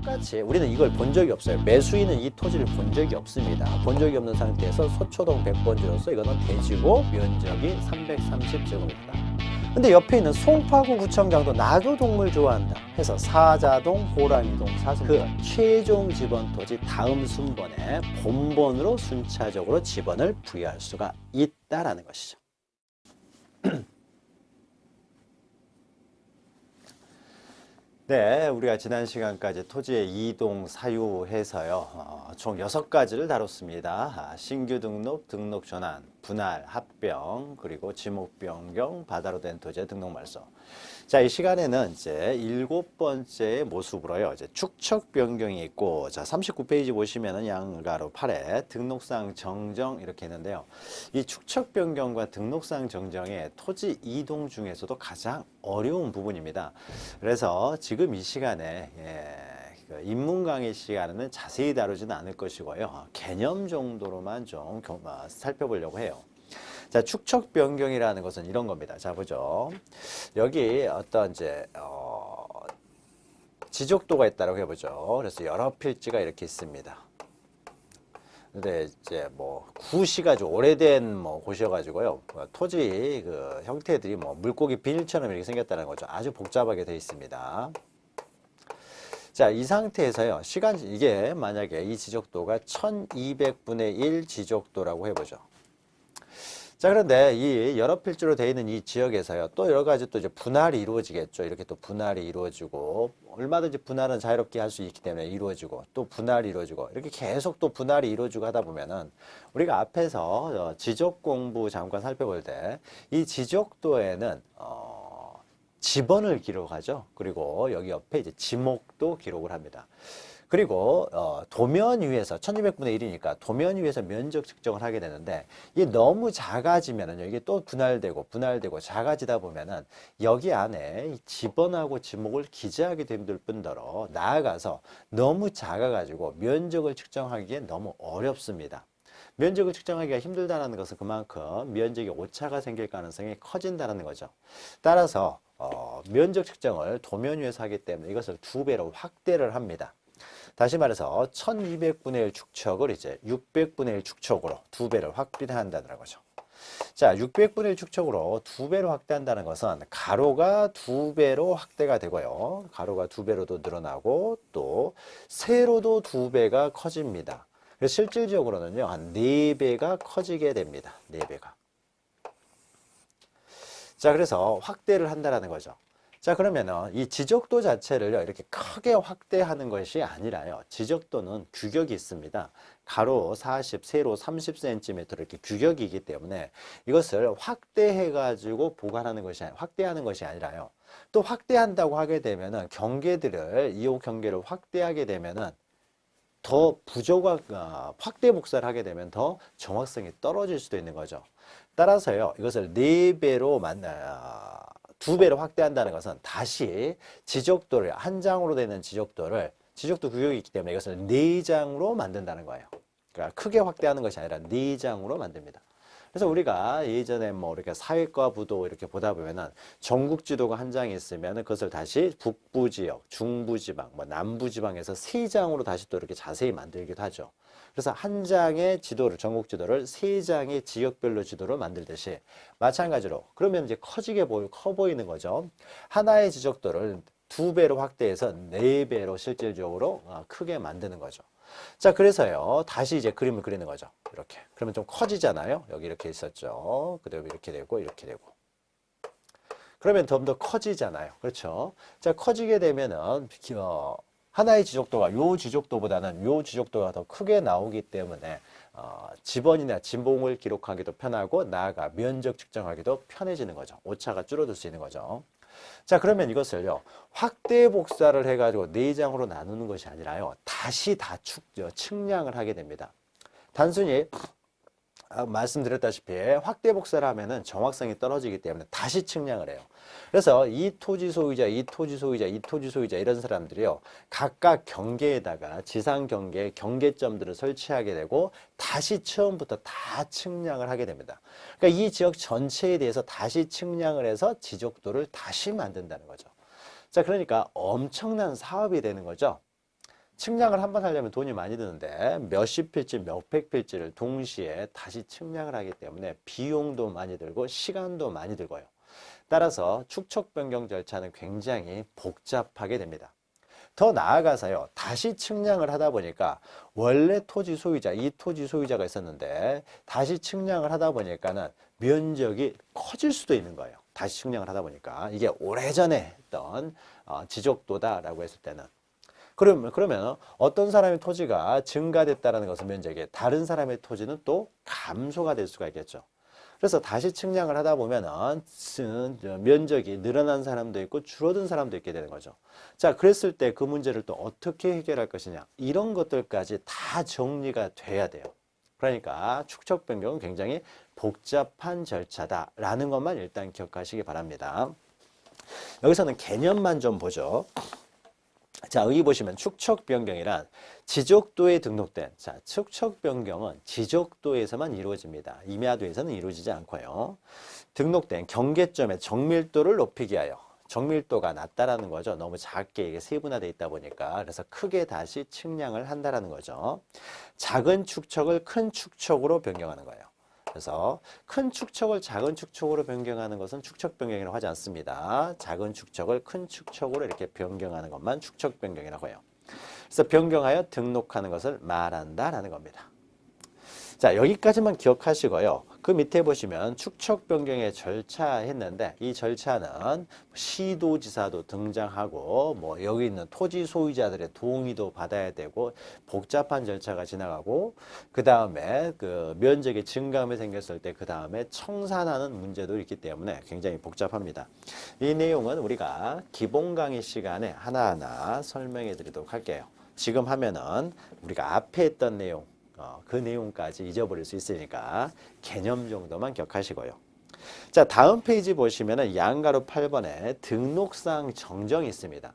똑같이 우리는 이걸 본 적이 없어요. 매수인은 이 토지를 본 적이 없습니다. 본 적이 없는 상태에서 소초동 100번지로서 이거는 대지고 면적이 330제곱입니다. 근데 옆에 있는 송파구 구청장도 나도 동물 좋아한다 해서 사자동, 호랑이동, 사슴 그 최종 지번 토지 다음 순번에 본번으로 순차적으로 지번을 부여할 수가 있다라는 것이죠. 네, 우리가 지난 시간까지 토지의 이동 사유해서요, 총 6가지를 다뤘습니다. 신규 등록, 등록 전환, 분할, 합병, 그리고 지목 변경, 바다로 된 토지의 등록 말소. 자, 이 시간에는 이제 7번째 모습으로요, 이제 축척 변경이 있고, 자, 39페이지 보시면은 양가로 8에 등록상 정정 이렇게 있는데요. 이 축척 변경과 등록상 정정의 토지 이동 중에서도 가장 어려운 부분입니다. 그래서 지금 이 시간에 입문 강의 시간에는 자세히 다루지는 않을 것이고요. 개념 정도로만 좀 살펴보려고 해요. 자, 축척 변경이라는 것은 이런 겁니다. 자, 보죠. 여기 어떤 이제 지적도가 있다고 해보죠. 그래서 여러 필지가 이렇게 있습니다. 근데 이제 뭐 구시가 좀 오래된 뭐 곳이어가지고요. 토지 그 형태들이 뭐 물고기 비닐처럼 이렇게 생겼다는 거죠. 아주 복잡하게 되어 있습니다. 자, 이 상태에서요. 이게 만약에 이 지적도가 1200분의 1 지적도라고 해보죠. 자, 그런데 이 여러 필지로 되어 있는 이 지역에서요. 또 여러 가지 또 이제 분할이 이루어지겠죠. 이렇게 또 분할이 이루어지고 얼마든지 분할은 자유롭게 할 수 있기 때문에 이루어지고 또 분할이 이루어지고 이렇게 계속 또 분할이 이루어지고 하다 보면은 우리가 앞에서 지적 공부 잠깐 살펴볼 때 이 지적도에는 지번을 기록하죠. 그리고 여기 옆에 이제 지목도 기록을 합니다. 그리고 도면 위에서 1200분의 1이니까 도면 위에서 면적 측정을 하게 되는데 이게 너무 작아지면은 이게 또 분할되고 작아지다 보면은 여기 안에 이 지번하고 지목을 기재하기도 힘들 뿐더러 나아가서 너무 작아가지고 면적을 측정하기에 너무 어렵습니다. 면적을 측정하기가 힘들다는 것은 그만큼 면적에 오차가 생길 가능성이 커진다는 거죠. 따라서 면적 측정을 도면 위에서 하기 때문에 이것을 2배로 확대를 합니다. 다시 말해서 1200분의 1 축척을 이제 600분의 1 축척으로 2배를 확대한다는 거죠. 자, 600분의 1 축척으로 2배로 확대한다는 것은 가로가 2배로 확대가 되고요. 가로가 2배로도 늘어나고 또 세로도 2배가 커집니다. 그래서 실질적으로는요, 한 4배가 커지게 됩니다. 4배가. 자, 그래서 확대를 한다는 거죠. 자, 그러면은 이 지적도 자체를 이렇게 크게 확대하는 것이 아니라요. 지적도는 규격이 있습니다. 가로 40, 세로 30cm 이렇게 규격이기 때문에 이것을 확대해가지고 확대하는 것이 아니라요. 또 확대한다고 하게 되면은 이용 경계를 확대하게 되면은 더 확대 복사를 하게 되면 더 정확성이 떨어질 수도 있는 거죠. 따라서요, 이것을 4배로 2배로 확대한다는 것은 다시 지적도를 한 장으로 되는 지적도 구역이 있기 때문에 이것을 4장으로 만든다는 거예요. 그러니까 크게 확대하는 것이 아니라 4장으로 만듭니다. 그래서 우리가 예전에 뭐 이렇게 사회과 부도 이렇게 보다 보면은 전국 지도가 한 장이 있으면은 그것을 다시 북부 지역, 중부 지방, 뭐 남부 지방에서 3장으로 다시 또 이렇게 자세히 만들기도 하죠. 그래서 한 장의 전국 지도를 3장의 지역별로 지도를 만들듯이 마찬가지로 그러면 이제 커 보이는 거죠. 하나의 지적도를 2배로 확대해서 4배로 실질적으로 크게 만드는 거죠. 자, 그래서요, 다시 이제 그림을 그리는 거죠. 이렇게. 그러면 좀 커지잖아요. 여기 이렇게 있었죠. 그다음에 이렇게 되고, 이렇게 되고. 그러면 좀 더 커지잖아요. 그렇죠? 자, 커지게 되면은, 하나의 지적도가 요 지적도보다는 요 지적도가 더 크게 나오기 때문에, 지번이나 진봉을 기록하기도 편하고, 나아가 면적 측정하기도 편해지는 거죠. 오차가 줄어들 수 있는 거죠. 자, 그러면 이것을요, 확대 복사를 해가지고 4장으로 나누는 것이 아니라요, 다시 다 측량을 하게 됩니다. 단순히 말씀드렸다시피 확대 복사를 하면은 정확성이 떨어지기 때문에 다시 측량을 해요. 그래서 이 토지 소유자, 이 토지 소유자, 이 토지 소유자 이런 사람들이요, 각각 경계에다가 지상 경계점들을 설치하게 되고 다시 처음부터 다 측량을 하게 됩니다. 그러니까 이 지역 전체에 대해서 다시 측량을 해서 지적도를 다시 만든다는 거죠. 자, 그러니까 엄청난 사업이 되는 거죠. 측량을 한 번 하려면 돈이 많이 드는데 몇십 필지, 몇백 필지를 동시에 다시 측량을 하기 때문에 비용도 많이 들고 시간도 많이 들고요. 따라서 축척 변경 절차는 굉장히 복잡하게 됩니다. 더 나아가서요, 다시 측량을 하다 보니까 원래 토지 소유자, 이 토지 소유자가 있었는데 다시 측량을 하다 보니까는 면적이 커질 수도 있는 거예요. 다시 측량을 하다 보니까 이게 오래전에 했던 지적도다라고 했을 때는 그러면 어떤 사람의 토지가 증가됐다는 것은 면적이 다른 사람의 토지는 또 감소가 될 수가 있겠죠. 그래서 다시 측량을 하다 보면은 면적이 늘어난 사람도 있고 줄어든 사람도 있게 되는 거죠. 자, 그랬을 때 그 문제를 또 어떻게 해결할 것이냐, 이런 것들까지 다 정리가 돼야 돼요. 그러니까 축척 변경은 굉장히 복잡한 절차다라는 것만 일단 기억하시기 바랍니다. 여기서는 개념만 좀 보죠. 자, 여기 보시면 축척 변경이란 지적도에 등록된, 자, 축척 변경은 지적도에서만 이루어집니다. 임야도에서는 이루어지지 않고요. 등록된 경계점의 정밀도를 높이기 위하여, 정밀도가 낮다라는 거죠. 너무 작게 이게 세분화되어 있다 보니까. 그래서 크게 다시 측량을 한다라는 거죠. 작은 축척을 큰 축척으로 변경하는 거예요. 그래서 큰 축척을 작은 축척으로 변경하는 것은 축척 변경이라고 하지 않습니다. 작은 축척을 큰 축척으로 이렇게 변경하는 것만 축척 변경이라고 해요. 그래서 변경하여 등록하는 것을 말한다라는 겁니다. 자, 여기까지만 기억하시고요. 그 밑에 보시면 축척 변경의 절차 했는데, 이 절차는 시도지사도 등장하고 뭐 여기 있는 토지 소유자들의 동의도 받아야 되고 복잡한 절차가 지나가고, 그 다음에 그 면적의 증감이 생겼을 때 그 다음에 청산하는 문제도 있기 때문에 굉장히 복잡합니다. 이 내용은 우리가 기본 강의 시간에 하나하나 설명해 드리도록 할게요. 지금 하면은 우리가 앞에 했던 내용, 그 내용까지 잊어버릴 수 있으니까 개념 정도만 기억하시고요. 자, 다음 페이지 보시면은 양가로 8번에 등록사항 정정이 있습니다.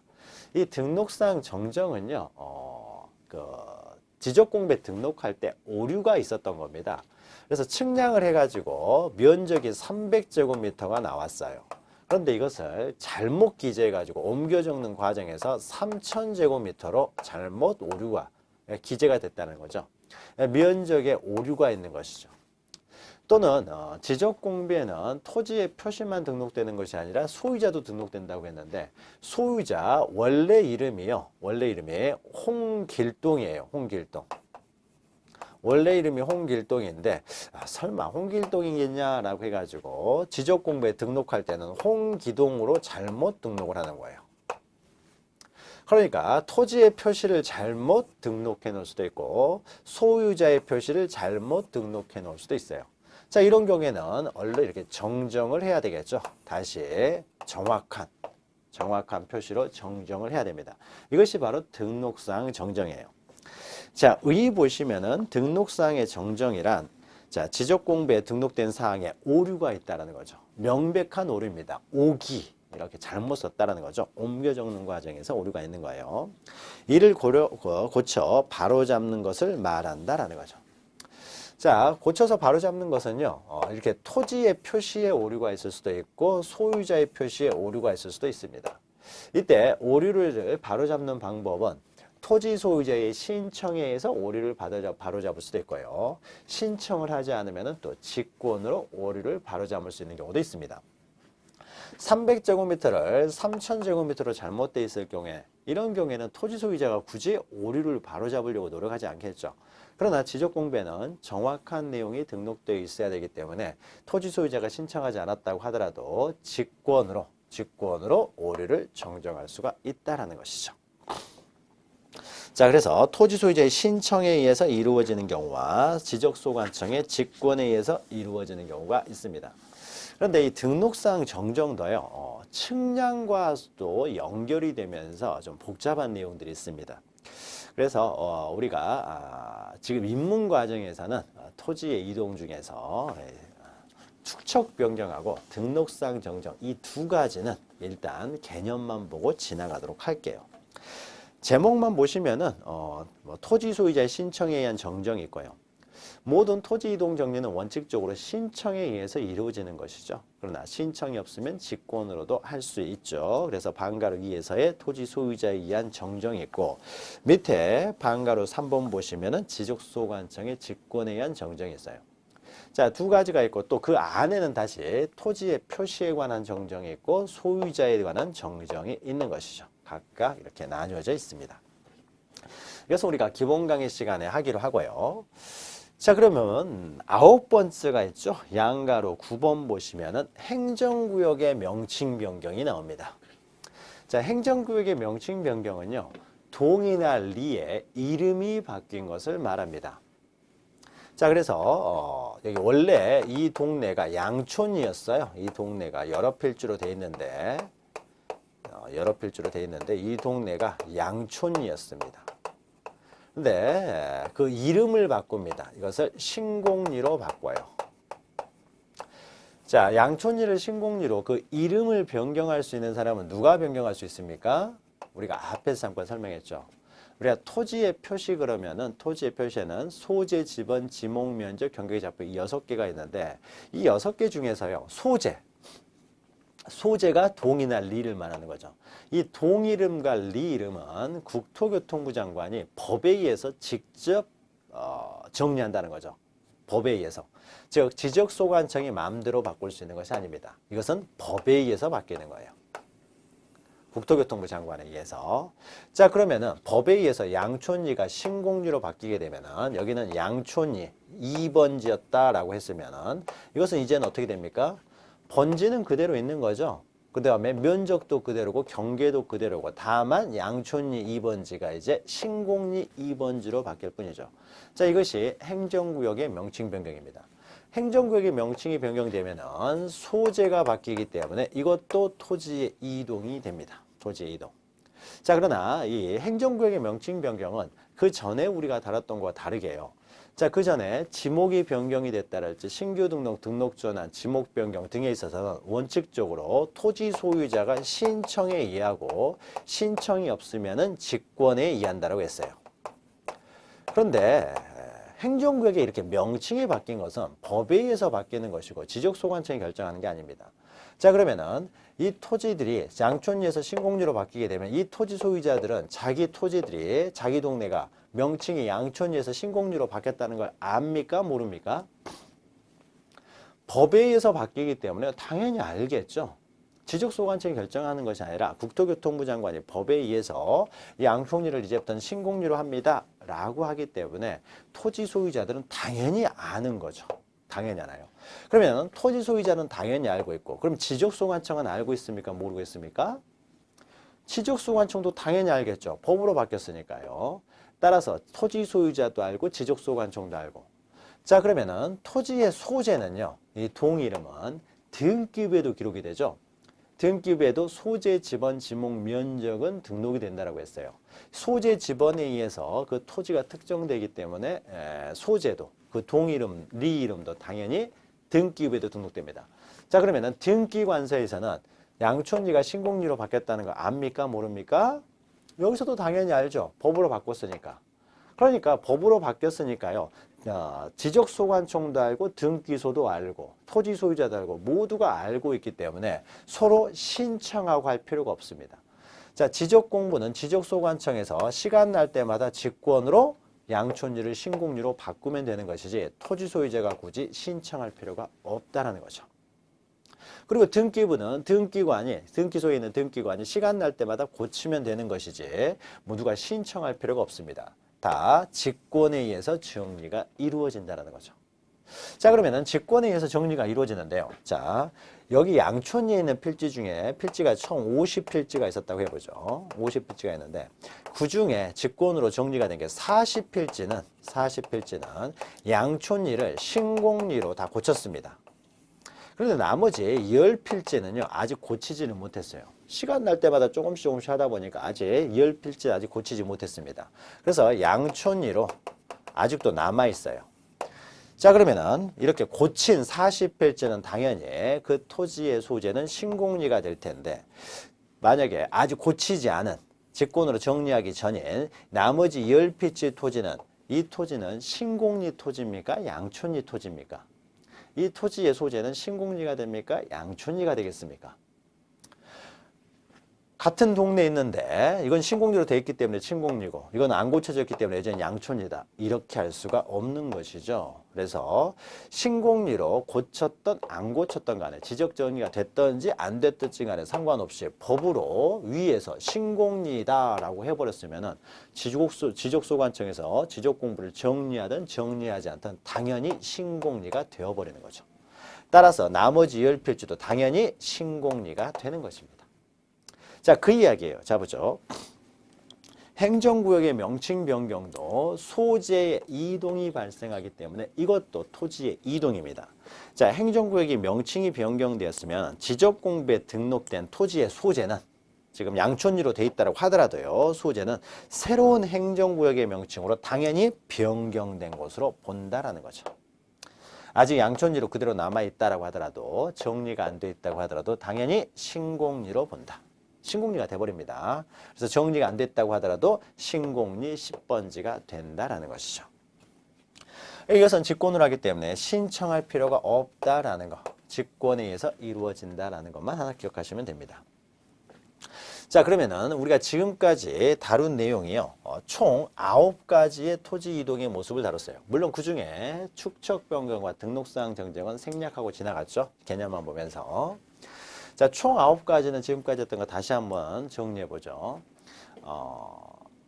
이 등록사항 정정은요, 지적공배 등록할 때 오류가 있었던 겁니다. 그래서 측량을 해가지고 면적이 300제곱미터가 나왔어요. 그런데 이것을 잘못 기재해가지고 옮겨 적는 과정에서 3000제곱미터로 잘못 오류가 기재가 됐다는 거죠. 면적에 오류가 있는 것이죠. 또는 지적공비에는 토지의 표시만 등록되는 것이 아니라 소유자도 등록된다고 했는데, 소유자 원래 이름이 홍길동이에요. 홍길동. 원래 이름이 홍길동인데 설마 홍길동이겠냐라고 해가지고 지적공부에 등록할 때는 홍기동으로 잘못 등록을 하는 거예요. 그러니까 토지의 표시를 잘못 등록해 놓을 수도 있고 소유자의 표시를 잘못 등록해 놓을 수도 있어요. 자, 이런 경우에는 얼른 이렇게 정정을 해야 되겠죠. 다시 정확한 표시로 정정을 해야 됩니다. 이것이 바로 등록사항 정정이에요. 자, 여기 보시면은 등록사항의 정정이란, 자, 지적공부에 등록된 사항에 오류가 있다는 거죠. 명백한 오류입니다. 오기. 이렇게 잘못 썼다는 거죠. 옮겨 적는 과정에서 오류가 있는 거예요. 이를 고쳐 바로잡는 것을 말한다라는 거죠. 자, 고쳐서 바로잡는 것은요, 이렇게 토지의 표시에 오류가 있을 수도 있고 소유자의 표시에 오류가 있을 수도 있습니다. 이때 오류를 바로잡는 방법은 토지 소유자의 신청에 의해서 오류를 바로잡을 수도 있고요. 신청을 하지 않으면 또 직권으로 오류를 바로잡을 수 있는 경우도 있습니다. 300제곱미터를 3000제곱미터로 잘못되어 있을 경우에, 이런 경우에는 토지 소유자가 굳이 오류를 바로잡으려고 노력하지 않겠죠. 그러나 지적공부에는 정확한 내용이 등록되어 있어야 되기 때문에 토지 소유자가 신청하지 않았다고 하더라도 직권으로 오류를 정정할 수가 있다는 것이죠. 자, 그래서 토지 소유자의 신청에 의해서 이루어지는 경우와 지적소관청의 직권에 의해서 이루어지는 경우가 있습니다. 그런데 이 등록사항 정정도요, 측량과도 연결이 되면서 좀 복잡한 내용들이 있습니다. 그래서 우리가 지금 입문 과정에서는 토지의 이동 중에서 축척 변경하고 등록사항 정정, 이 두 가지는 일단 개념만 보고 지나가도록 할게요. 제목만 보시면은 토지 소유자의 신청에 의한 정정이 있고요. 모든 토지 이동 정리는 원칙적으로 신청에 의해서 이루어지는 것이죠. 그러나 신청이 없으면 직권으로도 할 수 있죠. 그래서 방가로 2에서의 토지 소유자에 의한 정정이 있고 밑에 방가로 3번 보시면은 지적소관청의 직권에 의한 정정이 있어요. 자, 두 가지가 있고 또 그 안에는 다시 토지의 표시에 관한 정정이 있고 소유자에 관한 정정이 있는 것이죠. 각각 이렇게 나뉘어져 있습니다. 그래서 우리가 기본 강의 시간에 하기로 하고요. 자, 그러면 9번째가 있죠. 양가로 9번 보시면은 행정구역의 명칭 변경이 나옵니다. 자, 행정구역의 명칭 변경은요. 동이나 리의 이름이 바뀐 것을 말합니다. 자, 그래서 여기 원래 이 동네가 양촌이었어요. 이 동네가 여러 필지로 돼 있는데 이 동네가 양촌이었습니다. 근데 그 이름을 바꿉니다. 이것을 신공리로 바꿔요. 자, 양촌리를 신공리로 그 이름을 변경할 수 있는 사람은 누가 변경할 수 있습니까? 우리가 앞에서 잠깐 설명했죠. 우리가 토지의 표시 그러면은 토지의 표시에는 소재, 지번, 지목, 면적, 경계의 잡부 이 6개가 있는데 이 6개 중에서요. 소재가 동이나 리를 말하는 거죠. 이 동 이름과 리 이름은 국토교통부 장관이 법에 의해서 직접 정리한다는 거죠. 법에 의해서. 즉 지적소관청이 마음대로 바꿀 수 있는 것이 아닙니다. 이것은 법에 의해서 바뀌는 거예요. 국토교통부 장관에 의해서. 자, 그러면은 법에 의해서 양촌리가 신공리로 바뀌게 되면은 여기는 양촌리 2번지였다라고 했으면은 이것은 이제는 어떻게 됩니까? 번지는 그대로 있는 거죠. 그 다음에 면적도 그대로고 경계도 그대로고 다만 양촌리 2번지가 이제 신공리 2번지로 바뀔 뿐이죠. 자, 이것이 행정구역의 명칭 변경입니다. 행정구역의 명칭이 변경되면은 소재가 바뀌기 때문에 이것도 토지의 이동이 됩니다. 토지의 이동. 자, 그러나 이 행정구역의 명칭 변경은 그 전에 우리가 다뤘던 것과 다르게요. 자, 그 전에 지목이 변경이 됐다랄지 신규 등록, 등록 전환, 지목 변경 등에 있어서는 원칙적으로 토지 소유자가 신청에 의하고 신청이 없으면은 직권에 의한다라고 했어요. 그런데 행정구역에 이렇게 명칭이 바뀐 것은 법에 의해서 바뀌는 것이고 지적소관청이 결정하는 게 아닙니다. 자, 그러면은 이 토지들이 양촌리에서 신공리로 바뀌게 되면 이 토지 소유자들은 자기 토지들이 자기 동네가 명칭이 양촌리에서 신공리로 바뀌었다는 걸 압니까? 모릅니까? 법에 의해서 바뀌기 때문에 당연히 알겠죠. 지적소관청이 결정하는 것이 아니라 국토교통부 장관이 법에 의해서 양촌리를 이제부터는 신공리로 합니다 라고 하기 때문에 토지 소유자들은 당연히 아는 거죠. 당연히 알아요. 그러면 토지 소유자는 당연히 알고 있고 그럼 지적소관청은 알고 있습니까? 모르고 있습니까? 지적소관청도 당연히 알겠죠. 법으로 바뀌었으니까요. 따라서 토지 소유자도 알고 지적소관청도 알고. 자, 그러면은 토지의 소재는요. 이 동 이름은 등기부에도 기록이 되죠. 등기부에도 소재, 지번, 지목, 면적은 등록이 된다고 했어요. 소재, 지번에 의해서 그 토지가 특정되기 때문에 소재도 그 동 이름, 리 이름도 당연히 등기부에도 등록됩니다. 자, 그러면은 등기관서에서는 양촌리가 신공리로 바뀌었다는 거 압니까? 모릅니까? 여기서도 당연히 알죠. 법으로 바꿨으니까. 그러니까 법으로 바뀌었으니까요. 지적소관청도 알고 등기소도 알고 토지 소유자도 알고 모두가 알고 있기 때문에 서로 신청하고 할 필요가 없습니다. 자, 지적공부는 지적소관청에서 시간 날 때마다 직권으로 양촌리를 신공리로 바꾸면 되는 것이지 토지 소유자가 굳이 신청할 필요가 없다는 거죠. 그리고 등기부는 등기소에 있는 등기관이 시간 날 때마다 고치면 되는 것이지 모두가 신청할 필요가 없습니다. 다 직권에 의해서 정리가 이루어진다는 거죠. 자, 그러면은 직권에 의해서 정리가 이루어지는데요. 자, 여기 양촌리에 있는 필지 중에 필지가 총 50필지가 있었다고 해보죠. 50필지가 있는데 그 중에 직권으로 정리가 된 게 40필지는 양촌리를 신공리로 다 고쳤습니다. 그런데 나머지 10필지는요. 아직 고치지는 못했어요. 시간 날 때마다 조금씩 하다 보니까 아직 10필지 아직 고치지 못했습니다. 그래서 양촌리로 아직도 남아있어요. 자, 그러면은 이렇게 고친 40필지는 당연히 그 토지의 소재는 신공리가 될 텐데 만약에 아직 고치지 않은 직권으로 정리하기 전인 나머지 10필지 토지는 이 토지는 신공리 토지입니까? 양촌리 토지입니까? 이 토지의 소재는 신공리가 됩니까? 양촌리가 되겠습니까? 같은 동네에 있는데 이건 신공리로 되어 있기 때문에 신공리고 이건 안 고쳐졌기 때문에 여전히 양촌리다. 이렇게 할 수가 없는 것이죠. 그래서 신공리로 고쳤던 안 고쳤던 간에 지적 정리가 됐든지 안 됐든지 간에 상관없이 법으로 위에서 신공리다라고 해버렸으면은 지적소관청에서 지적공부를 정리하든 정리하지 않든 당연히 신공리가 되어버리는 거죠. 따라서 나머지 10필지도 당연히 신공리가 되는 것입니다. 자, 그 이야기예요. 자, 보죠. 행정구역의 명칭 변경도 소재의 이동이 발생하기 때문에 이것도 토지의 이동입니다. 자, 행정구역의 명칭이 변경되었으면 지적공부에 등록된 토지의 소재는 지금 양촌리로 돼 있다고 하더라도요. 소재는 새로운 행정구역의 명칭으로 당연히 변경된 것으로 본다라는 거죠. 아직 양촌리로 그대로 남아있다라고 하더라도 정리가 안 돼 있다고 하더라도 당연히 신공리로 본다. 신공리가 돼버립니다. 그래서 정리가 안 됐다고 하더라도 신공리 10번지가 된다라는 것이죠. 이것은 직권으로 하기 때문에 신청할 필요가 없다라는 거. 직권에 의해서 이루어진다라는 것만 하나 기억하시면 됩니다. 자, 그러면은 우리가 지금까지 다룬 내용이요. 총 9가지의 토지 이동의 모습을 다뤘어요. 물론 그 중에 축척 변경과 등록사항 정정은 생략하고 지나갔죠. 개념만 보면서. 자, 총 9가지는 지금까지 했던 거 다시 한번 정리해보죠.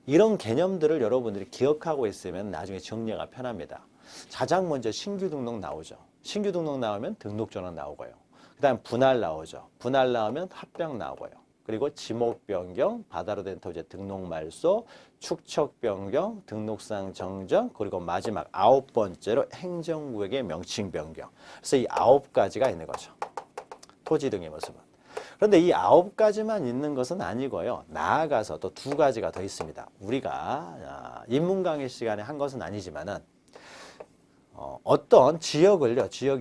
이런 개념들을 여러분들이 기억하고 있으면 나중에 정리가 편합니다. 가장 먼저 신규 등록 나오죠. 신규 등록 나오면 등록 전환 나오고요. 그 다음 분할 나오죠. 분할 나오면 합병 나오고요. 그리고 지목 변경, 바다로 된 토지의 등록 말소, 축척 변경, 등록사항 정정, 그리고 마지막 9번째로 행정구역의 명칭 변경. 그래서 이 9가지가 있는 거죠. 토지 등의 모습은. 그런데 이 9가지만 있는 것은 아니고요. 나아가서 또 2가지가 더 있습니다. 우리가 인문 강의 시간에 한 것은 아니지만은 어떤 지역이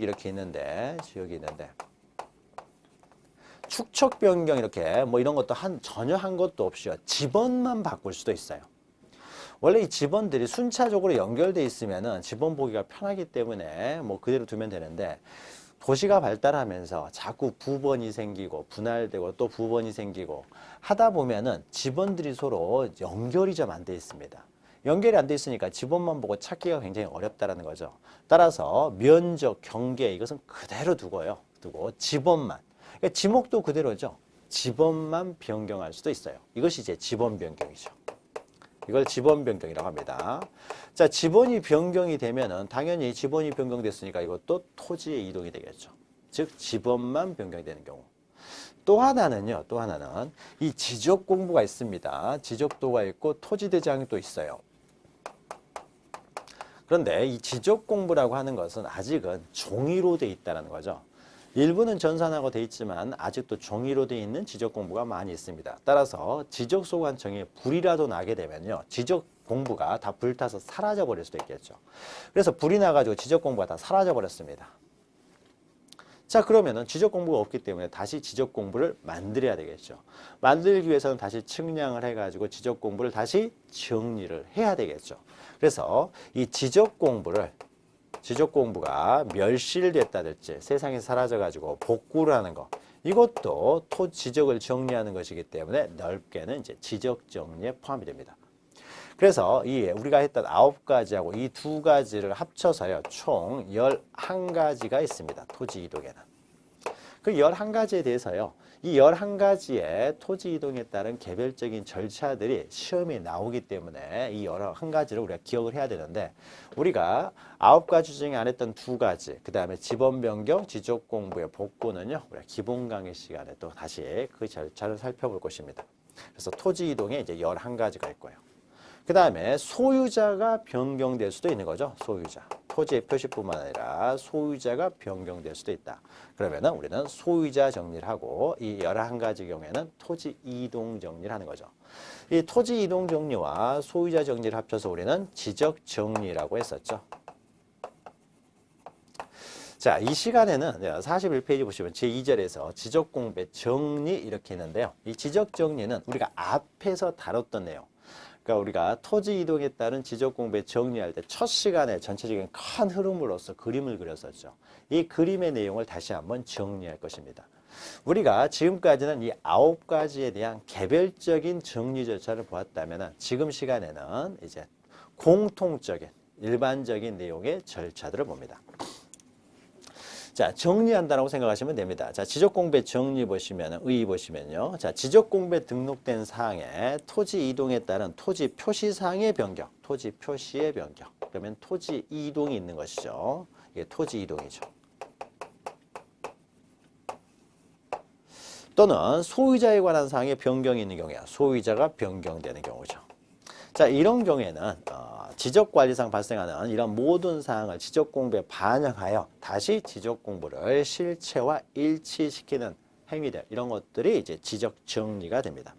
이렇게 있는데, 축척 변경 이렇게 뭐 이런 것도 전혀 한 것도 없이요. 지번만 바꿀 수도 있어요. 원래 이 지번들이 순차적으로 연결돼 있으면은 지번 보기가 편하기 때문에 뭐 그대로 두면 되는데 도시가 발달하면서 자꾸 부번이 생기고 분할되고 또 부번이 생기고 하다 보면은 지번들이 서로 연결이 좀 안 돼 있습니다. 연결이 안 돼 있으니까 지번만 보고 찾기가 굉장히 어렵다라는 거죠. 따라서 면적, 경계 이것은 그대로 두고 지번만. 그러니까 지목도 그대로죠. 지번만 변경할 수도 있어요. 이것이 이제 지번 변경이죠. 이걸 지번 변경이라고 합니다. 자, 지번이 변경이 되면은 당연히 지번이 변경됐으니까 이것도 토지의 이동이 되겠죠. 즉 지번만 변경이 되는 경우. 또 하나는 이 지적 공부가 있습니다. 지적도가 있고 토지 대장이 또 있어요. 그런데 이 지적 공부라고 하는 것은 아직은 종이로 돼 있다는 거죠. 일부는 전산화가 돼 있지만 아직도 종이로 돼 있는 지적 공부가 많이 있습니다. 따라서 지적소관청에 불이라도 나게 되면요. 지적 공부가 다 불타서 사라져 버릴 수도 있겠죠. 그래서 불이 나가지고 지적 공부가 다 사라져 버렸습니다. 자, 그러면은 지적 공부가 없기 때문에 다시 지적 공부를 만들어야 되겠죠. 만들기 위해서는 다시 측량을 해가지고 지적 공부를 다시 정리를 해야 되겠죠. 그래서 이 지적 공부가 멸실됐다든지 세상에 사라져가지고 복구를 하는 거 이것도 지적을 정리하는 것이기 때문에 넓게는 이제 지적 정리에 포함이 됩니다. 그래서 우리가 했던 9가지하고 이 2가지를 합쳐서요 총 11가지가 있습니다. 토지 이동에는. 그 11가지에 대해서요 이 11가지의 토지 이동에 따른 개별적인 절차들이 시험에 나오기 때문에 이 11가지를 우리가 기억을 해야 되는데 우리가 9가지 중에 안 했던 2가지 그 다음에 지번 변경, 지적 공부의 복구는요 우리가 기본 강의 시간에 또 다시 그 절차를 살펴볼 것입니다. 그래서 토지 이동에 이제 11가지가 있고요. 그 다음에 소유자가 변경될 수도 있는 거죠. 소유자. 토지의 표시뿐만 아니라 소유자가 변경될 수도 있다. 그러면은 우리는 소유자 정리를 하고 이 11가지 경우에는 토지 이동 정리를 하는 거죠. 이 토지 이동 정리와 소유자 정리를 합쳐서 우리는 지적 정리라고 했었죠. 자, 이 시간에는 41페이지 보시면 제2절에서 지적 공부의 정리 이렇게 있는데요. 이 지적 정리는 우리가 앞에서 다뤘던 내용. 그러니까 우리가 토지 이동에 따른 지적 공부에 정리할 때 첫 시간에 전체적인 큰 흐름으로서 그림을 그렸었죠. 이 그림의 내용을 다시 한번 정리할 것입니다. 우리가 지금까지는 이 9가지에 대한 개별적인 정리 절차를 보았다면 지금 시간에는 이제 공통적인 일반적인 내용의 절차들을 봅니다. 자, 정리한다라고 생각하시면 됩니다. 자, 지적공부의 정리 보시면, 의 보시면요. 자, 지적공부에 등록된 사항에 토지 이동에 따른 토지 표시사항의 변경, 토지 표시의 변경. 그러면 토지 이동이 있는 것이죠. 이게 토지 이동이죠. 또는 소유자에 관한 사항의 변경이 있는 경우야. 소유자가 변경되는 경우죠. 자, 이런 경우에는 지적관리상 발생하는 이런 모든 사항을 지적공부에 반영하여 다시 지적공부를 실체와 일치시키는 행위들, 이런 것들이 이제 지적정리가 됩니다.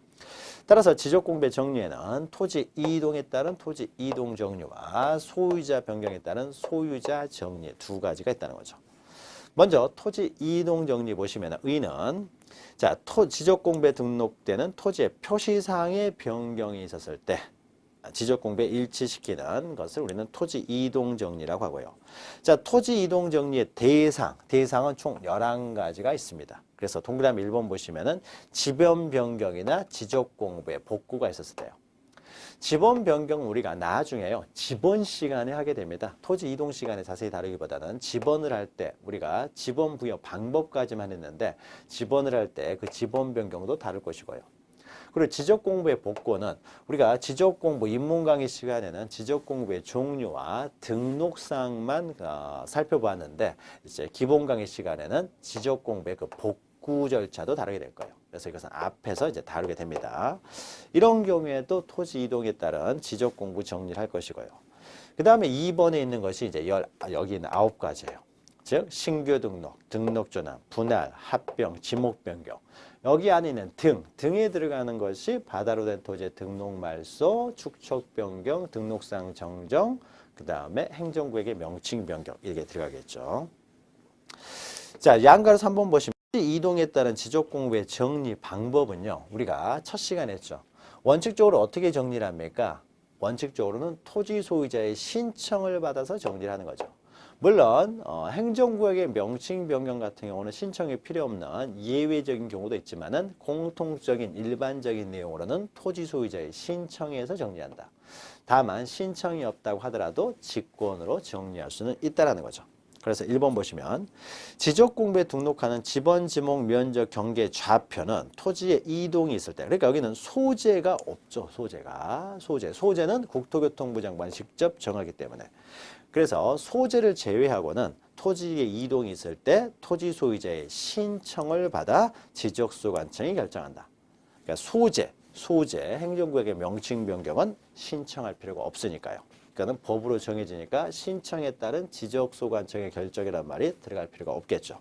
따라서 지적공부의 정리에는 토지 이동에 따른 토지 이동 정리와 소유자 변경에 따른 소유자 정리 두 가지가 있다는 거죠. 먼저 토지 이동 정리 보시면 의는 자, 지적공부에 등록되는 토지의 표시사항의 변경이 있었을 때 지적공부에 일치시키는 것을 우리는 토지 이동 정리라고 하고요. 자, 토지 이동 정리의 대상은 총 11가지가 있습니다. 그래서 동그라미 1번 보시면은 지번 변경이나 지적공부에 복구가 있었을 때요. 지번 변경 우리가 나중에요. 지번 시간에 하게 됩니다. 토지 이동 시간에 자세히 다루기보다는 지번을 할 때 우리가 지번 부여 방법까지만 했는데 지번을 할 때 그 지번 변경도 다룰 것이고요. 그리고 지적공부의 복구는 우리가 지적공부 입문 강의 시간에는 지적공부의 종류와 등록사항만 살펴보았는데 이제 기본 강의 시간에는 지적공부의 그 복구 절차도 다루게 될 거예요. 그래서 이것은 앞에서 이제 다루게 됩니다. 이런 경우에도 토지 이동에 따른 지적공부 정리를 할 것이고요. 그 다음에 2번에 있는 것이 이제 여기 있는 9가지예요. 즉 신규 등록, 등록 전환, 분할, 합병, 지목 변경. 여기 안에 있는 등에 들어가는 것이 바다로 된 토지의 등록 말소, 축척 변경, 등록상 정정, 그 다음에 행정구역의 명칭 변경 이게 들어가겠죠. 자, 양가로 3번 보시면 이동에 따른 지적공부의 정리 방법은요. 우리가 첫 시간에 했죠. 원칙적으로 어떻게 정리를 합니까? 원칙적으로는 토지 소유자의 신청을 받아서 정리를 하는 거죠. 물론 행정구역의 명칭 변경 같은 경우는 신청이 필요 없는 예외적인 경우도 있지만은 공통적인 일반적인 내용으로는 토지 소유자의 신청에서 정리한다. 다만 신청이 없다고 하더라도 직권으로 정리할 수는 있다라는 거죠. 그래서 1번 보시면 지적공부에 등록하는 지번, 지목, 면적, 경계, 좌표는 토지의 이동이 있을 때 그러니까 여기는 소재가 없죠. 소재는 국토교통부 장관이 직접 정하기 때문에 그래서 소재를 제외하고는 토지의 이동이 있을 때 토지 소유자의 신청을 받아 지적소관청이 결정한다. 그러니까 소재, 행정구역의 명칭 변경은 신청할 필요가 없으니까요. 그러니까 법으로 정해지니까 신청에 따른 지적소관청의 결정이란 말이 들어갈 필요가 없겠죠.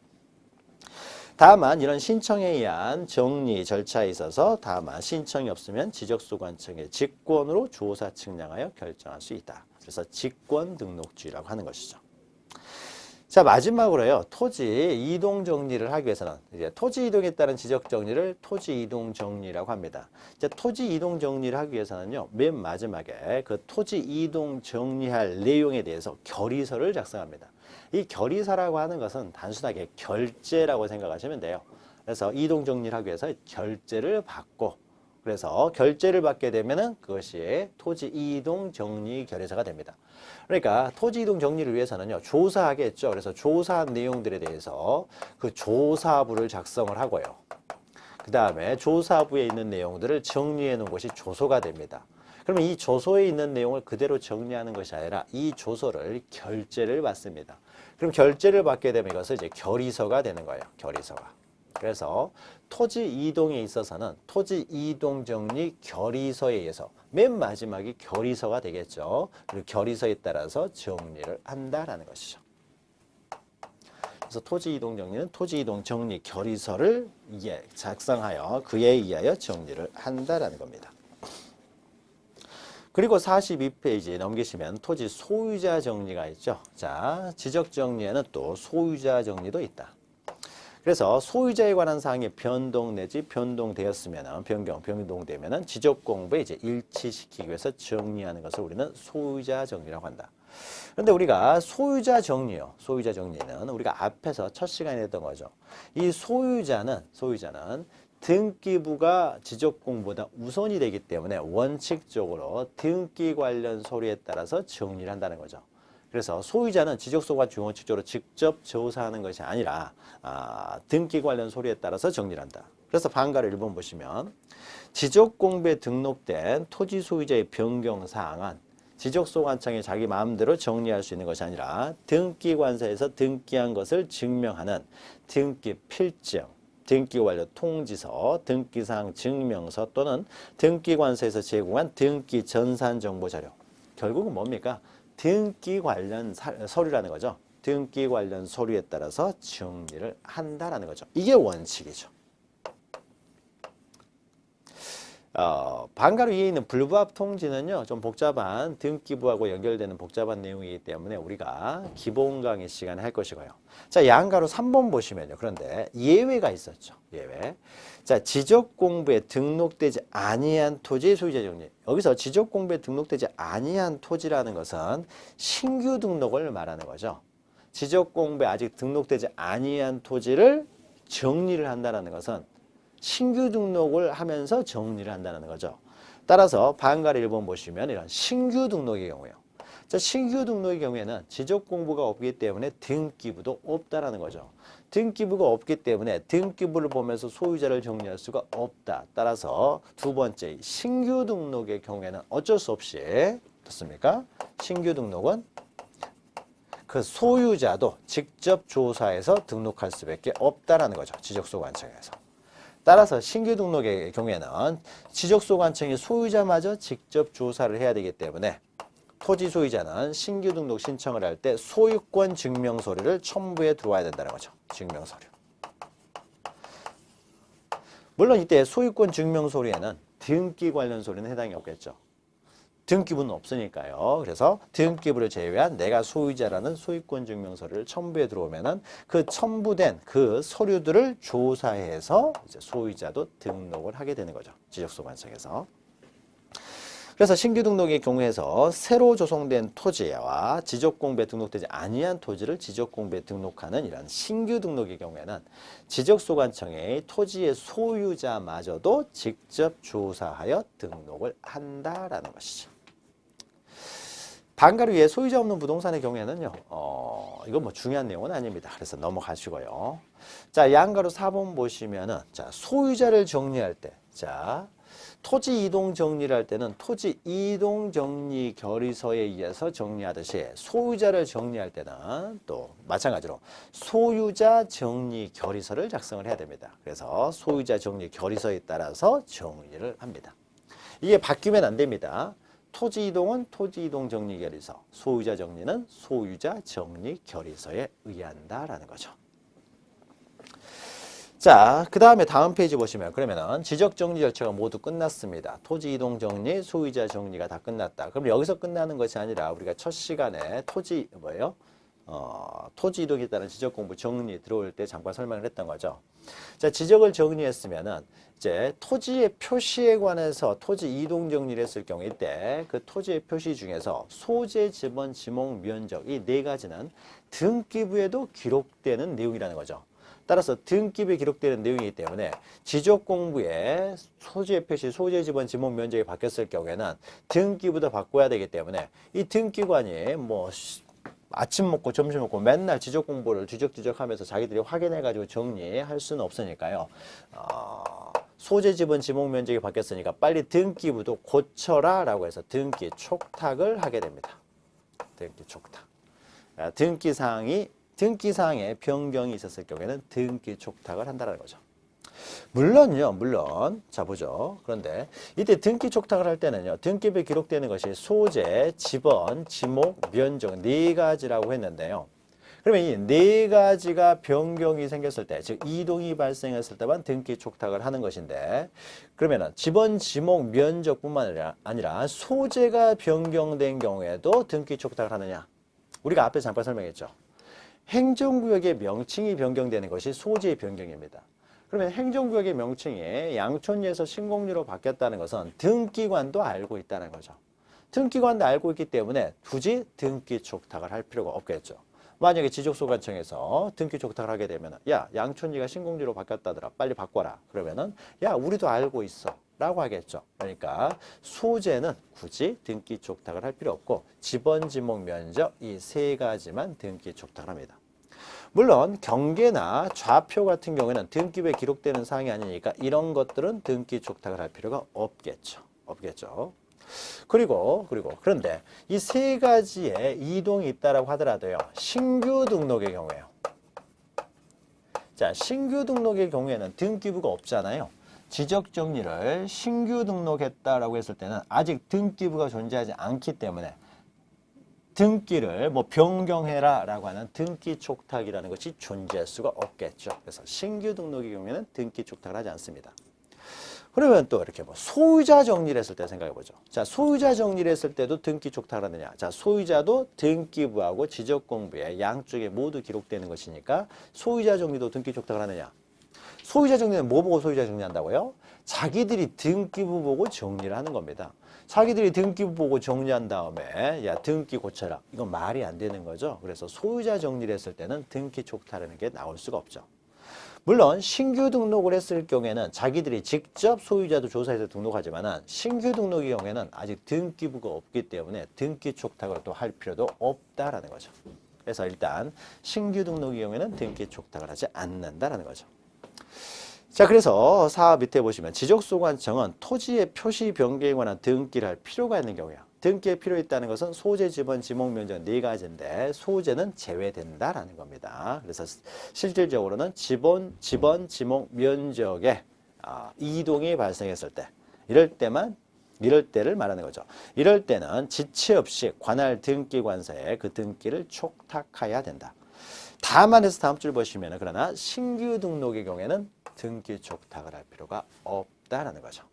다만 이런 신청에 의한 정리 절차에 있어서 다만 신청이 없으면 지적소관청의 직권으로 조사 측량하여 결정할 수 있다. 그래서 직권 등록주의라고 하는 것이죠. 자, 마지막으로요. 토지 이동 정리를 하기 위해서는 이제 토지 이동에 따른 지적 정리를 토지 이동 정리라고 합니다. 이제 토지 이동 정리를 하기 위해서는요. 맨 마지막에 그 토지 이동 정리할 내용에 대해서 결의서를 작성합니다. 이 결의서라고 하는 것은 단순하게 결제라고 생각하시면 돼요. 그래서 이동 정리를 하기 위해서 결제를 받고 그래서 결제를 받게 되면은 그것이 토지 이동 정리 결의서가 됩니다. 그러니까 토지 이동 정리를 위해서는요. 조사하겠죠. 그래서 조사한 내용들에 대해서 그 조사부를 작성을 하고요. 그 다음에 조사부에 있는 내용들을 정리해 놓은 것이 조서가 됩니다. 그러면 이 조서에 있는 내용을 그대로 정리하는 것이 아니라 이 조서를 결제를 받습니다. 그럼 결제를 받게 되면 이것은 이제 결의서가 되는 거예요. 결의서가. 그래서 토지 이동에 있어서는 토지 이동 정리 결의서에 의해서 맨 마지막이 결의서가 되겠죠. 그리고 결의서에 따라서 정리를 한다라는 것이죠. 그래서 토지 이동 정리는 토지 이동 정리 결의서를 작성하여 그에 의하여 정리를 한다라는 겁니다. 그리고 42페이지 넘기시면 토지 소유자 정리가 있죠. 자, 지적 정리에는 또 소유자 정리도 있다. 그래서 소유자에 관한 사항이 변동 내지 변동되었으면은 변동되면은 지적 공부에 이제 일치시키기 위해서 정리하는 것을 우리는 소유자 정리라고 한다. 그런데 우리가 소유자 정리요. 소유자 정리는 우리가 앞에서 첫 시간에 했던 거죠. 이 소유자는 등기부가 지적 공부보다 우선이 되기 때문에 원칙적으로 등기 관련 서류에 따라서 정리를 한다는 거죠. 그래서 소유자는 지적소관청이 원칙적으로 직접 조사하는 것이 아니라 등기 관련 서류에 따라서 정리를 한다. 그래서 방가를 1번 보시면 지적공부에 등록된 토지 소유자의 변경 사항은 지적소관청이 자기 마음대로 정리할 수 있는 것이 아니라 등기관서에서 등기한 것을 증명하는 등기 필증, 등기 완료 통지서, 등기사항 증명서 또는 등기관서에서 제공한 등기 전산 정보 자료. 결국은 뭡니까? 등기 관련 서류라는 거죠. 등기 관련 서류에 따라서 정리를 한다라는 거죠. 이게 원칙이죠. 방가로 위에 있는 불부합 통지는요, 좀 복잡한 등기부하고 연결되는 복잡한 내용이기 때문에 우리가 기본 강의 시간에 할 것이고요. 자, 양가로 3번 보시면요. 그런데 예외가 있었죠. 예외. 자, 지적공부에 등록되지 아니한 토지 소유자 정리. 여기서 지적공부에 등록되지 아니한 토지라는 것은 신규 등록을 말하는 거죠. 지적공부에 아직 등록되지 아니한 토지를 정리를 한다는 것은 신규 등록을 하면서 정리를 한다는 거죠. 따라서 방가를 1번 보시면 이런 신규 등록의 경우요. 자, 신규 등록의 경우에는 지적 공부가 없기 때문에 등기부도 없다라는 거죠. 등기부가 없기 때문에 등기부를 보면서 소유자를 정리할 수가 없다. 따라서 두 번째 신규 등록의 경우에는 어쩔 수 없이 어떻습니까? 신규 등록은 그 소유자도 직접 조사해서 등록할 수밖에 없다라는 거죠. 지적소관청에서. 따라서 신규 등록의 경우에는 지적소관청이 소유자마저 직접 조사를 해야 되기 때문에 토지 소유자는 신규 등록 신청을 할 때 소유권 증명서류를 첨부해 들어와야 된다는 거죠. 증명서류. 물론 이때 소유권 증명서류에는 등기 관련 서류는 해당이 없겠죠. 등기부는 없으니까요. 그래서 등기부를 제외한 내가 소유자라는 소유권 증명서류를 첨부해 들어오면은 그 첨부된 그 서류들을 조사해서 이제 소유자도 등록을 하게 되는 거죠. 지적소관청에서. 그래서 신규 등록의 경우에서 새로 조성된 토지와 지적공부에 등록되지 아니한 토지를 지적공부에 등록하는 이런 신규 등록의 경우에는 지적소관청의 토지의 소유자마저도 직접 조사하여 등록을 한다라는 것이죠. 방가를 위해 소유자 없는 부동산의 경우에는요, 이건 뭐 중요한 내용은 아닙니다. 그래서 넘어가시고요. 자, 양가로 4번 보시면은, 자, 소유자를 정리할 때, 자, 토지 이동 정리를 할 때는 토지 이동 정리 결의서에 의해서 정리하듯이 소유자를 정리할 때는 또 마찬가지로 소유자 정리 결의서를 작성을 해야 됩니다. 그래서 소유자 정리 결의서에 따라서 정리를 합니다. 이게 바뀌면 안 됩니다. 토지 이동은 토지 이동 정리 결의서, 소유자 정리는 소유자 정리 결의서에 의한다라는 거죠. 자, 그 다음에 다음 페이지 보시면 그러면은 지적 정리 절차가 모두 끝났습니다. 토지 이동 정리, 소유자 정리가 다 끝났다. 그럼 여기서 끝나는 것이 아니라 우리가 첫 시간에 토지 이동에 따른 지적 공부 정리 들어올 때 잠깐 설명을 했던 거죠. 자, 지적을 정리했으면은 이제 토지의 표시에 관해서 토지 이동 정리를 했을 경우에 때 그 토지의 표시 중에서 소재, 지번, 지목, 면적 이 네 가지는 등기부에도 기록되는 내용이라는 거죠. 따라서 등기부에 기록되는 내용이기 때문에 지적 공부에 소재 표시, 소재 지번, 지목 면적이 바뀌었을 경우에는 등기부도 바꿔야 되기 때문에 이 등기관이 뭐 아침 먹고 점심 먹고 맨날 지적 공부를 뒤적뒤적하면서 자기들이 확인해가지고 정리할 수는 없으니까요. 소재 지번, 지목 면적이 바뀌었으니까 빨리 등기부도 고쳐라 라고 해서 등기 촉탁을 하게 됩니다. 등기 촉탁. 등기사항에 변경이 있었을 경우에는 등기 촉탁을 한다는 거죠. 물론 자 보죠. 그런데 이때 등기 촉탁을 할 때는요. 등기부에 기록되는 것이 소재, 지번, 지목, 면적 네 가지라고 했는데요. 그러면 이 네 가지가 변경이 생겼을 때, 즉 이동이 발생했을 때만 등기 촉탁을 하는 것인데 그러면은 지번, 지목, 면적뿐만 아니라 소재가 변경된 경우에도 등기 촉탁을 하느냐? 우리가 앞에 잠깐 설명했죠. 행정구역의 명칭이 변경되는 것이 소지의 변경입니다. 그러면 행정구역의 명칭이 양촌리에서 신공리로 바뀌었다는 것은 등기관도 알고 있다는 거죠. 등기관도 알고 있기 때문에 굳이 등기 촉탁을 할 필요가 없겠죠. 만약에 지적소관청에서 등기 촉탁을 하게 되면 야, 양촌리가 신공리로 바뀌었다더라. 빨리 바꿔라. 그러면은 야, 우리도 알고 있어. 라고 하겠죠. 그러니까 소재는 굳이 등기 촉탁을 할 필요 없고 지번, 지목, 면적 이 세 가지만 등기 촉탁을 합니다. 물론 경계나 좌표 같은 경우에는 등기부에 기록되는 사항이 아니니까 이런 것들은 등기 촉탁을 할 필요가 없겠죠. 그런데 이 세 가지의 이동이 있다라고 하더라도요. 신규 등록의 경우에요. 자, 신규 등록의 경우에는 등기부가 없잖아요. 지적 정리를 신규 등록했다라고 했을 때는 아직 등기부가 존재하지 않기 때문에 등기를 뭐 변경해라 라고 하는 등기 촉탁이라는 것이 존재할 수가 없겠죠. 그래서 신규 등록의 경우에는 등기 촉탁을 하지 않습니다. 그러면 또 이렇게 뭐 소유자 정리를 했을 때 생각해 보죠. 자, 소유자 정리를 했을 때도 등기 촉탁을 하느냐. 자, 소유자도 등기부하고 지적공부에 양쪽에 모두 기록되는 것이니까 소유자 정리도 등기 촉탁을 하느냐. 소유자 정리는 뭐 보고 소유자 정리한다고요? 자기들이 등기부 보고 정리를 하는 겁니다. 자기들이 등기부 보고 정리한 다음에 야, 등기 고쳐라. 이건 말이 안 되는 거죠. 그래서 소유자 정리를 했을 때는 등기 촉탁이라는 게 나올 수가 없죠. 물론 신규 등록을 했을 경우에는 자기들이 직접 소유자도 조사해서 등록하지만 신규 등록의 경우에는 아직 등기부가 없기 때문에 등기 촉탁을 또 할 필요도 없다라는 거죠. 그래서 일단 신규 등록의 경우에는 등기 촉탁을 하지 않는다라는 거죠. 자, 그래서 사업 밑에 보시면 지적소관청은 토지의 표시 변경에 관한 등기를 할 필요가 있는 경우야. 등기에 필요 있다는 것은 소재, 지번, 지목, 면적 네 가지인데 소재는 제외된다라는 겁니다. 그래서 실질적으로는 지번, 지목, 면적에 이동이 발생했을 때 이럴 때를 말하는 거죠. 이럴 때는 지체 없이 관할 등기관서에 그 등기를 촉탁해야 된다. 다만 해서 다음 줄 보시면 그러나 신규 등록의 경우에는 등기 촉탁을 할 필요가 없다라는 거죠.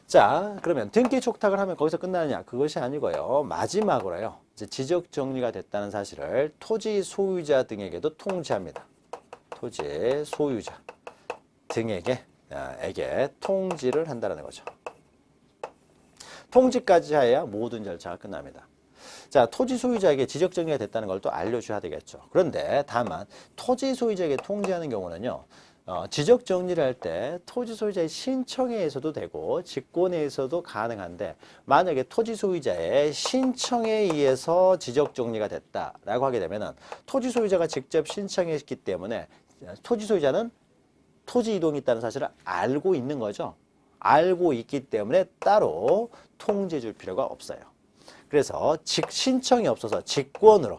자, 그러면 등기 촉탁을 하면 거기서 끝나느냐? 그것이 아니고요. 마지막으로요. 이제 지적 정리가 됐다는 사실을 토지 소유자 등에게도 통지합니다. 토지 소유자 등에게 통지를 한다는 거죠. 통지까지 해야 모든 절차가 끝납니다. 자, 토지 소유자에게 지적 정리가 됐다는 걸 또 알려줘야 되겠죠. 그런데 다만 토지 소유자에게 통지하는 경우는요. 지적 정리를 할 때 토지 소유자의 신청에 의해서도 되고 직권에 의해서도 가능한데 만약에 토지 소유자의 신청에 의해서 지적 정리가 됐다라고 하게 되면은 토지 소유자가 직접 신청했기 때문에 토지 소유자는 토지 이동이 있다는 사실을 알고 있는 거죠. 알고 있기 때문에 따로 통지해 줄 필요가 없어요. 그래서 신청이 없어서 직권으로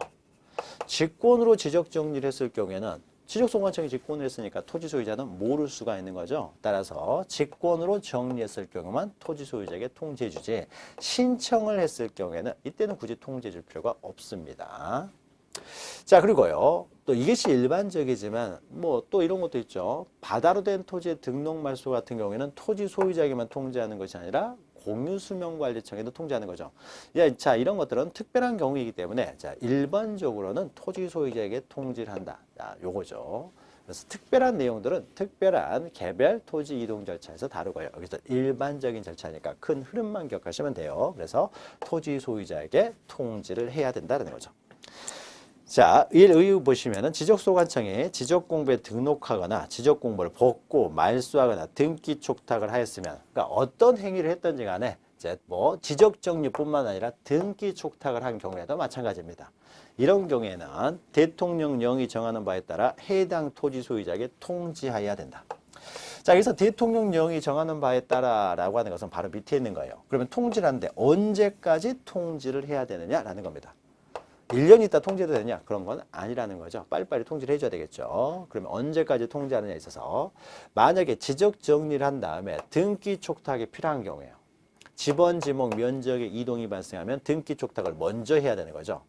지적 정리를 했을 경우에는 지적소관청이 직권을 했으니까 토지 소유자는 모를 수가 있는 거죠. 따라서 직권으로 정리했을 경우만 토지 소유자에게 통지해 주지 신청을 했을 경우에는 이때는 굳이 통지해 줄 필요가 없습니다. 자, 그리고요. 또 이것이 일반적이지만 뭐 또 이런 것도 있죠. 바다로 된 토지의 등록 말소 같은 경우에는 토지 소유자에게만 통지하는 것이 아니라 공유수명관리청에도 통지하는 거죠. 자, 이런 것들은 특별한 경우이기 때문에 자, 일반적으로는 토지 소유자에게 통지를 한다. 자, 요거죠. 그래서 특별한 내용들은 특별한 개별 토지 이동 절차에서 다루고요. 여기서 일반적인 절차니까 큰 흐름만 기억하시면 돼요. 그래서 토지 소유자에게 통지를 해야 된다는 거죠. 자, 1의 보시면은 지적소관청에 지적공부에 등록하거나 지적공부를 벗고 말소하거나 등기 촉탁을 하였으면, 그러니까 어떤 행위를 했던지 간에 이제 뭐 지적정리뿐만 아니라 등기 촉탁을 한 경우에도 마찬가지입니다. 이런 경우에는 대통령령이 정하는 바에 따라 해당 토지 소유자에게 통지해야 된다. 자, 그래서 대통령령이 정하는 바에 따라라고 하는 것은 바로 밑에 있는 거예요. 그러면 통지를 하는데 언제까지 통지를 해야 되느냐라는 겁니다. 1년 있다 통지해도 되냐? 그런 건 아니라는 거죠. 빨리빨리 통지를 해줘야 되겠죠. 그러면 언제까지 통지하느냐에 있어서 만약에 지적 정리를 한 다음에 등기 촉탁이 필요한 경우에요. 지번, 지목, 면적의 이동이 발생하면 등기 촉탁을 먼저 해야 되는 거죠.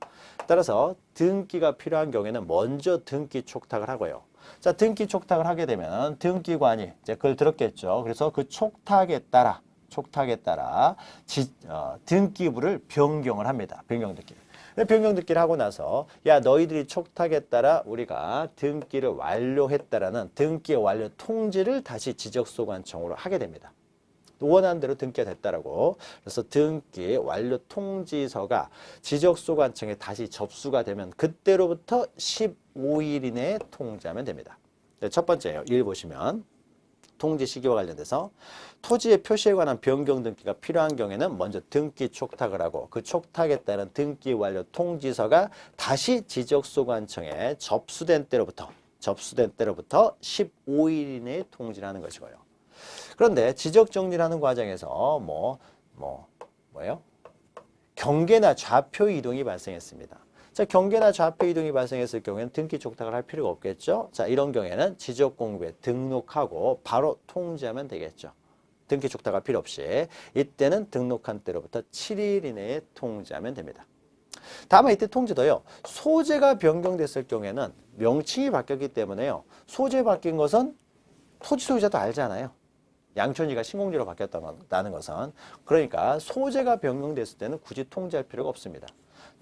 따라서 등기가 필요한 경우에는 먼저 등기 촉탁을 하고요. 자, 등기 촉탁을 하게 되면 등기관이 이제 그걸 들었겠죠. 그래서 그 촉탁에 따라 등기부를 변경을 합니다. 변경 등기. 변경 등기를 하고 나서 야 너희들이 촉탁에 따라 우리가 등기를 완료했다라는 등기 완료 통지를 다시 지적소관청으로 하게 됩니다. 원하는 대로 등기가 됐다라고. 그래서 등기 완료 통지서가 지적소관청에 다시 접수가 되면 그때로부터 15일 이내에 통지하면 됩니다. 네, 첫 번째예요. 1 보시면 통지 시기와 관련돼서 토지의 표시에 관한 변경 등기가 필요한 경우에는 먼저 등기 촉탁을 하고 그 촉탁에 따른 등기 완료 통지서가 다시 지적소관청에 접수된 때로부터 15일 이내에 통지를 하는 것이고요. 그런데 지적정리라는 과정에서 뭐예요? 경계나 좌표 이동이 발생했습니다. 자, 경계나 좌표 이동이 발생했을 경우에는 등기 촉탁을 할 필요가 없겠죠. 자, 이런 경우에는 지적공부에 등록하고 바로 통지하면 되겠죠. 등기 촉탁할 필요 없이 이때는 등록한 때로부터 7일 이내에 통지하면 됩니다. 다만 이때 통지도요. 소재가 변경됐을 경우에는 명칭이 바뀌었기 때문에요. 소재 바뀐 것은 토지 소유자도 알잖아요. 양천지가 신공지로 바뀌었다는 것은. 그러니까 소재가 변경됐을 때는 굳이 통지할 필요가 없습니다.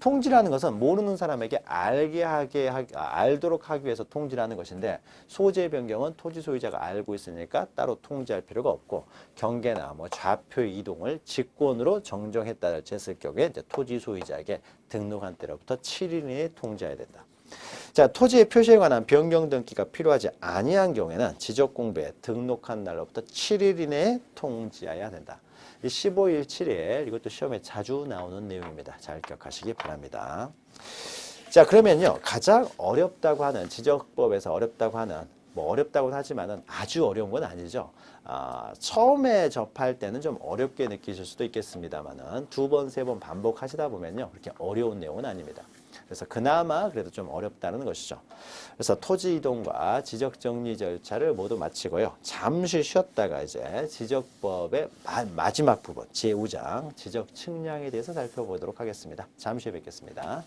통지라는 것은 모르는 사람에게 알도록 하기 위해서 통지라는 것인데 소재 변경은 토지 소유자가 알고 있으니까 따로 통지할 필요가 없고 경계나 좌표 이동을 직권으로 정정했다 했을 경우에 이제 토지 소유자에게 등록한 때로부터 7일 이내에 통지해야 된다. 자, 토지의 표시에 관한 변경 등기가 필요하지 아니한 경우에는 지적공부에 등록한 날로부터 7일 이내에 통지해야 된다. 이 15일, 7일 이것도 시험에 자주 나오는 내용입니다. 잘 기억하시기 바랍니다. 자, 그러면요. 가장 어렵다고 하는 지적법에서 어렵다고 하는 어렵다고는 하지만은 아주 어려운 건 아니죠. 처음에 접할 때는 좀 어렵게 느끼실 수도 있겠습니다만은 2번, 3번 반복하시다 보면요. 그렇게 어려운 내용은 아닙니다. 그래서 그나마 그래도 좀 어렵다는 것이죠. 그래서 토지 이동과 지적 정리 절차를 모두 마치고요. 잠시 쉬었다가 이제 지적법의 마지막 부분 제5장 지적 측량에 대해서 살펴보도록 하겠습니다. 잠시 후에 뵙겠습니다.